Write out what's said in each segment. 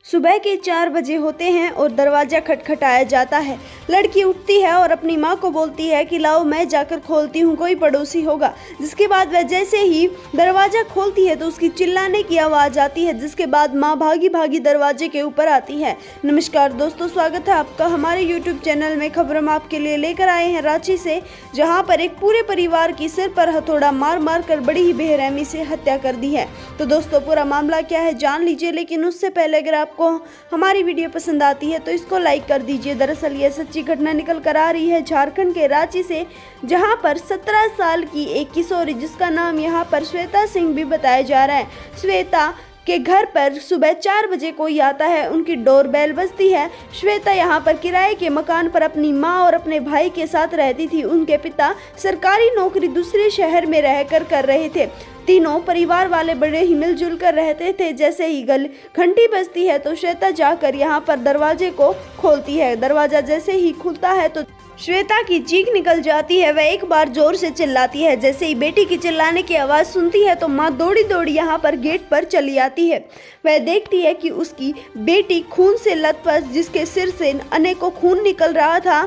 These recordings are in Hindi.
सुबह के 4 बजे होते हैं और दरवाज़ा खटखटाया जाता है। लड़की उठती है और अपनी माँ को बोलती है कि लाओ मैं जाकर खोलती हूँ, कोई पड़ोसी होगा। जिसके बाद वह जैसे ही दरवाज़ा खोलती है तो उसकी चिल्लाने की आवाज़ आती है, जिसके बाद माँ भागी भागी दरवाजे के ऊपर आती है। नमस्कार दोस्तों, स्वागत है आपका हमारे यूट्यूब चैनल में। खबर हम आपके लिए लेकर आए हैं रांची से, जहाँ पर एक पूरे परिवार की सिर पर हथौड़ा मार मार कर बड़ी ही बेरहमी से हत्या कर दी है। तो दोस्तों पूरा मामला क्या है जान लीजिए, लेकिन उससे पहले अगर आपको हमारी वीडियो पसंद आती है तो इसको लाइक कर दीजिए। दरअसल ये सच्ची घटना निकल कर आ रही है झारखंड के रांची से, जहां पर 17 साल की एक किशोरी, जिसका नाम यहां पर श्वेता सिंह भी बताया जा रहा है। श्वेता के घर पर सुबह 4 बजे कोई आता है, उनकी डोरबेल बजती है। श्वेता यहाँ पर किराए के मकान पर अपनी माँ और अपने भाई के साथ रहती थी। उनके पिता सरकारी नौकरी दूसरे शहर में रहकर कर रहे थे। तीनों परिवार वाले बड़े ही मिलजुल कर रहते थे। जैसे ही घंटी बजती है तो श्वेता जाकर यहाँ पर दरवाजे को खोलती है। दरवाजा जैसे ही खुलता है तो श्वेता की चीख निकल जाती है। वह एक बार जोर से चिल्लाती है। जैसे ही बेटी की चिल्लाने की आवाज़ सुनती है तो माँ दौड़ी दौड़ी यहाँ पर गेट पर चली आती है। वह देखती है कि उसकी बेटी खून से लथपथ, जिसके सिर से अनेकों खून निकल रहा था,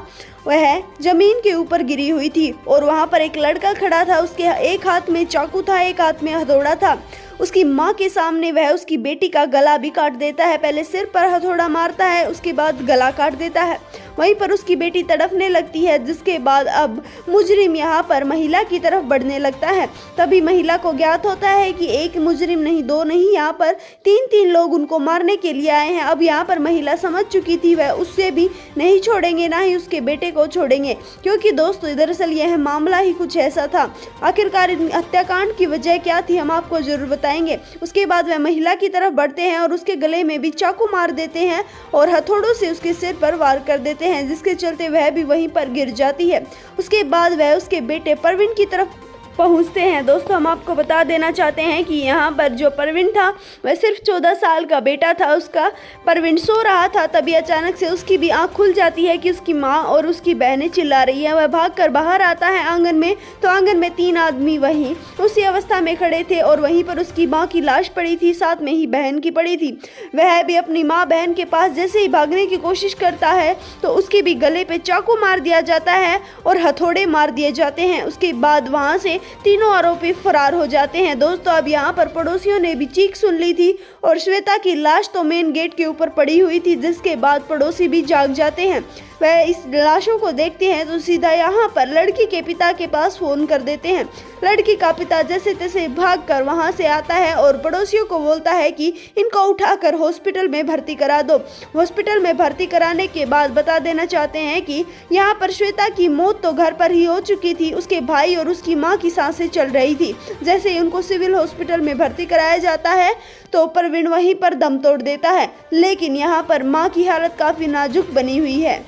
वह जमीन के ऊपर गिरी हुई थी। और वहाँ पर एक लड़का खड़ा था, उसके एक हाथ में चाकू था, एक हाथ में हथौड़ा था। उसकी माँ के सामने वह उसकी बेटी का गला भी काट देता है। पहले सिर पर हथौड़ा मारता है, उसके बाद गला काट देता है। वहीं पर उसकी बेटी तड़पने लगती है, जिसके बाद अब मुजरिम यहाँ पर महिला की तरफ बढ़ने लगता है। तभी महिला को ज्ञात होता है कि एक मुजरिम नहीं, दो नहीं, यहाँ पर तीन लोग उनको मारने के लिए आए हैं। अब यहाँ पर महिला समझ चुकी थी वह उससे भी नहीं छोड़ेंगे, ना ही उसके बेटे को छोड़ेंगे, क्योंकि दोस्तों दरअसल यह मामला ही कुछ ऐसा था। आखिरकार हत्याकांड की वजह क्या थी हम आपको जरूर बताएंगे। उसके बाद वह महिला की तरफ बढ़ते हैं और उसके गले में भी चाकू मार देते हैं और हथौड़ों से उसके सिर पर वार कर देते हैं, जिसके चलते वह भी वहीं पर गिर जाती है। उसके बाद वह उसके बेटे परवीन की तरफ पहुंचते हैं। दोस्तों हम आपको बता देना चाहते हैं कि यहाँ पर जो परवीन था वह सिर्फ 14 साल का बेटा था उसका। परवीन सो रहा था, तभी अचानक से उसकी भी आंख खुल जाती है कि उसकी माँ और उसकी बहनें चिल्ला रही है। वह भागकर बाहर आता है आंगन में, तो आंगन में 3 आदमी वहीं उसी अवस्था में खड़े थे और वहीं पर उसकी माँ की लाश पड़ी थी, साथ में ही बहन की पड़ी थी। वह भी अपनी माँ बहन के पास जैसे ही भागने की कोशिश करता है तो उसके भी गले पे चाकू मार दिया जाता है और हथौड़े मार दिए जाते हैं। उसके बाद वहाँ से तीनों आरोपी फरार हो जाते हैं। दोस्तों अब यहाँ पर पड़ोसियों ने भी चीख सुन ली थी और श्वेता की लाश तो मेन गेट के ऊपर पड़ी हुई थी, जिसके बाद पड़ोसी भी जाग जाते हैं। वह इस लाशों को देखते हैं तो सीधा यहाँ पर लड़की के पिता के पास फोन कर देते हैं। लड़की का पिता जैसे तैसे भागकर वहाँ से आता है और पड़ोसियों को बोलता है कि इनको उठाकर हॉस्पिटल में भर्ती करा दो। हॉस्पिटल में भर्ती कराने के बाद बता देना चाहते हैं कि यहाँ पर श्वेता की मौत तो घर पर ही हो चुकी थी, उसके भाई और उसकी माँ की सांसें चल रही थी। जैसे ही उनको सिविल हॉस्पिटल में भर्ती कराया जाता है तो परवीन वहीं पर दम तोड़ देता है, लेकिन यहाँ पर माँ की हालत काफ़ी नाजुक बनी हुई है।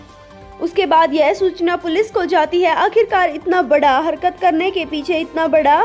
उसके बाद यह सूचना पुलिस को जाती है। आखिरकार इतना बड़ा हरकत करने के पीछे, इतना बड़ा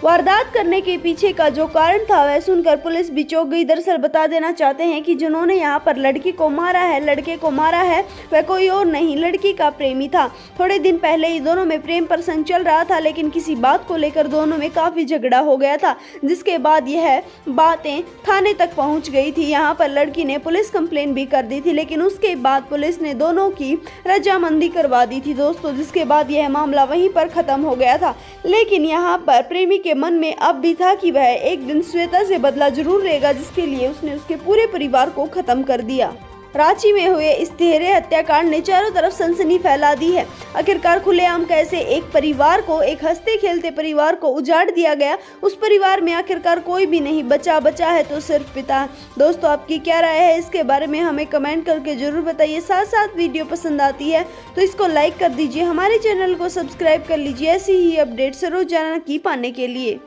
वारदात करने के पीछे का जो कारण था वह सुनकर पुलिस भी चौंक गई। दरअसल बता देना चाहते हैं कि जिन्होंने यहाँ पर लड़की को मारा है, लड़के को मारा है, वह कोई और नहीं लड़की का प्रेमी था। थोड़े दिन पहले ही दोनों में प्रेम प्रसंग चल रहा था, लेकिन किसी बात को लेकर दोनों में काफ़ी झगड़ा हो गया था, जिसके बाद यह बातें थाने तक पहुँच गई थी। यहाँ पर लड़की ने पुलिस कंप्लेन भी कर दी थी, लेकिन उसके बाद पुलिस ने दोनों की रजामंदी करवा दी थी दोस्तों, जिसके बाद यह मामला वहीं पर ख़त्म हो गया था। लेकिन यहाँ पर प्रेमी के मन में अब भी था कि वह एक दिन श्वेता से बदला जरूर लेगा, जिसके लिए उसने उसके पूरे परिवार को खत्म कर दिया। रांची में हुए इस तिहरे हत्याकांड ने चारों तरफ सनसनी फैला दी है। आखिरकार खुलेआम कैसे एक परिवार को, एक हंसते खेलते परिवार को उजाड़ दिया गया। उस परिवार में आखिरकार कोई भी नहीं बचा है तो सिर्फ पिता। दोस्तों आपकी क्या राय है इसके बारे में हमें कमेंट करके जरूर बताइए। साथ साथ वीडियो पसंद आती है तो इसको लाइक कर दीजिए, हमारे चैनल को सब्सक्राइब कर लीजिए ऐसी ही अपडेट्स रोजाना की पाने के लिए।